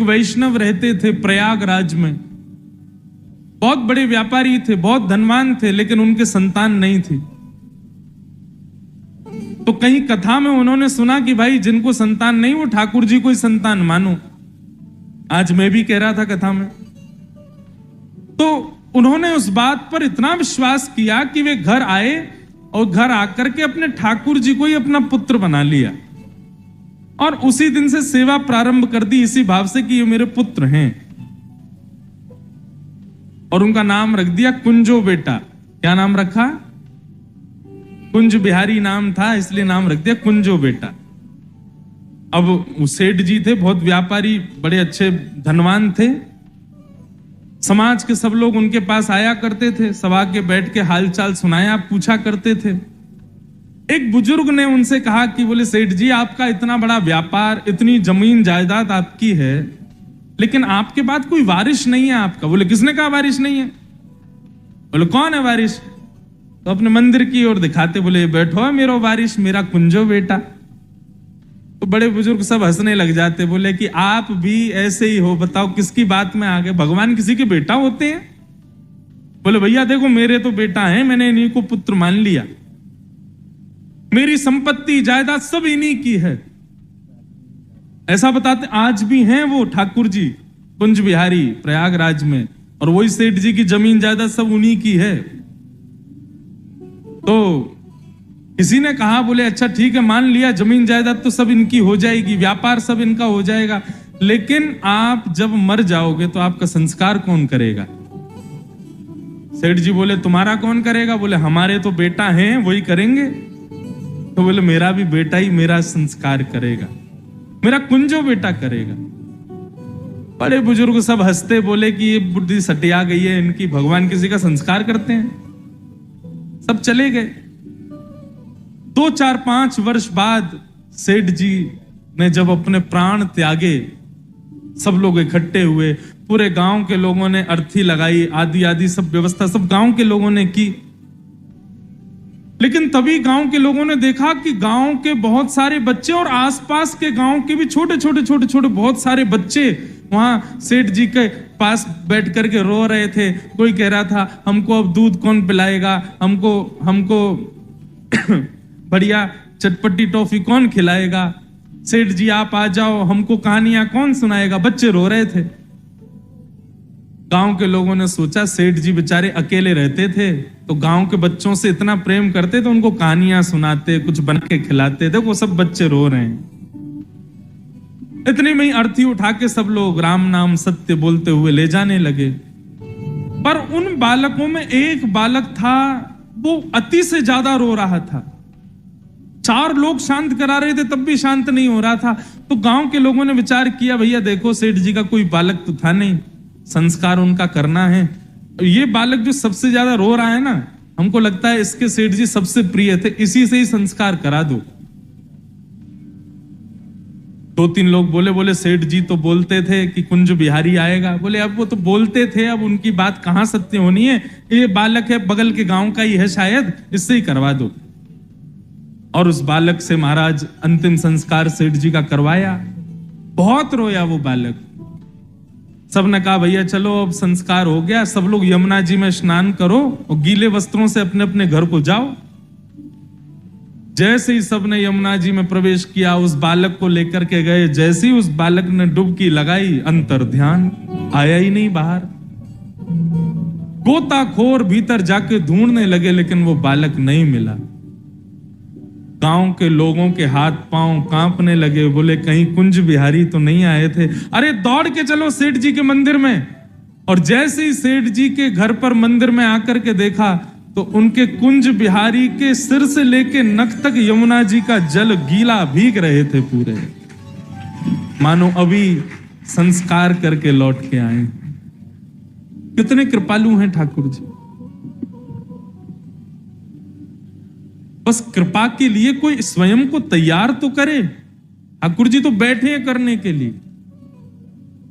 वैष्णव रहते थे प्रयागराज में, बहुत बड़े व्यापारी थे, बहुत धनवान थे, लेकिन उनके संतान नहीं थी। तो कहीं कथा में उन्होंने सुना कि भाई जिनको संतान नहीं वो ठाकुर जी को ही संतान मानो। आज मैं भी कह रहा था कथा में, तो उन्होंने उस बात पर इतना विश्वास किया कि वे घर आए और घर आकर के अपने ठाकुर जी को ही अपना पुत्र बना लिया और उसी दिन से सेवा प्रारंभ कर दी, इसी भाव से कि ये मेरे पुत्र हैं। और उनका नाम रख दिया कुंजो बेटा। क्या नाम रखा? कुंज बिहारी नाम था, इसलिए नाम रख दिया कुंजो बेटा। अब सेठ जी थे, बहुत व्यापारी, बड़े अच्छे धनवान थे। समाज के सब लोग उनके पास आया करते थे, सब आके बैठ के हालचाल सुनाया पूछा करते थे। एक बुजुर्ग ने उनसे कहा कि बोले सेठ जी, आपका इतना बड़ा व्यापार, इतनी जमीन जायदाद आपकी है, लेकिन आपके बाद कोई वारिस नहीं है आपका। बोले किसने कहा वारिस नहीं है? बोले कौन है वारिस? तो अपने मंदिर की ओर दिखाते बोले बैठो है मेरा वारिस, मेरा कुंजो बेटा। तो बड़े बुजुर्ग सब हंसने लग जाते, बोले कि आप भी ऐसे ही हो, बताओ किसकी बात में आ गए? भगवान किसी के बेटा होते हैं? बोले भैया देखो मेरे तो बेटा है, मैंने इन्हीं को पुत्र मान लिया, मेरी संपत्ति जायदाद सब इन्हीं की है। ऐसा बताते। आज भी हैं वो ठाकुर जी कुंज बिहारी प्रयागराज में, और वही सेठ जी की जमीन जायदाद सब उन्हीं की है। तो किसी ने कहा, बोले अच्छा ठीक है मान लिया, जमीन जायदाद तो सब इनकी हो जाएगी, व्यापार सब इनका हो जाएगा, लेकिन आप जब मर जाओगे तो आपका संस्कार कौन करेगा? सेठ जी बोले तुम्हारा कौन करेगा? बोले हमारे तो बेटा हैं वही करेंगे। तो बोले मेरा भी बेटा ही मेरा संस्कार करेगा, मेरा कुंजो बेटा करेगा। बड़े बुजुर्ग सब हंसते, बोले कि ये बुद्धि सटिया गई है इनकी, भगवान किसी का संस्कार करते हैं। सब चले गए। 2, 4, 5 वर्ष बाद सेठ जी ने जब अपने प्राण त्यागे, सब लोग इकट्ठे हुए, पूरे गांव के लोगों ने अर्थी लगाई, आदि आदि सब व्यवस्था सब गांव के लोगों ने की। लेकिन तभी गांव के लोगों ने देखा कि गांव के बहुत सारे बच्चे और आसपास के गांव के भी छोटे छोटे बहुत सारे बच्चे वहां सेठ जी के पास बैठ करके रो रहे थे। कोई कह रहा था हमको अब दूध कौन पिलाएगा, हमको बढ़िया चटपटी टॉफी कौन खिलाएगा, सेठ जी आप आ जाओ, हमको कहानियां कौन सुनाएगा। बच्चे रो रहे थे। गांव के लोगों ने सोचा सेठ जी बेचारे अकेले रहते थे, तो गांव के बच्चों से इतना प्रेम करते तो उनको कहानियां सुनाते, कुछ बना के खिलाते थे। वो सब बच्चे रो रहे हैं। इतनी में ही अर्थी उठा के सब लोग राम नाम सत्य बोलते हुए ले जाने लगे। पर उन बालकों में एक बालक था, वो अति से ज्यादा रो रहा था। 4 लोग शांत करा रहे थे तब भी शांत नहीं हो रहा था। तो गांव के लोगों ने विचार किया, भैया देखो सेठ जी का कोई बालक तो था नहीं, संस्कार उनका करना है। ये बालक जो सबसे ज्यादा रो रहा है ना, हमको लगता है इसके सेठ जी सबसे प्रिय थे, इसी से ही संस्कार करा दो। 2-3 लोग बोले सेठ जी तो बोलते थे कि कुंज बिहारी आएगा। बोले अब वो तो बोलते थे, अब उनकी बात कहां सत्य होनी है, ये बालक है बगल के गांव का ही है शायद, इससे ही करवा दो। और उस बालक से महाराज अंतिम संस्कार सेठ जी का करवाया। बहुत रोया वो बालक। सबने कहा भैया चलो अब संस्कार हो गया, सब लोग यमुना जी में स्नान करो और गीले वस्त्रों से अपने अपने घर को जाओ। जैसे ही सबने यमुना जी में प्रवेश किया, उस बालक को लेकर के गए। जैसे ही उस बालक ने डुबकी लगाई, अंतर ध्यान, आया ही नहीं बाहर। गोताखोर भीतर जाके ढूंढने लगे, लेकिन वो बालक नहीं मिला। गांव के लोगों के हाथ पांव कांपने लगे। बोले कहीं कुंज बिहारी तो नहीं आए थे? अरे दौड़ के चलो सेठ जी के मंदिर में। और जैसे ही सेठ जी के घर पर मंदिर में आकर के देखा, तो उनके कुंज बिहारी के सिर से लेके नख तक यमुना जी का जल गीला भीग रहे थे पूरे, मानो अभी संस्कार करके लौट के आए। कितने कृपालु हैं ठाकुर जी। बस कृपा के लिए कोई स्वयं को तैयार तो करे। ठाकुर जी तो बैठे हैं करने के लिए।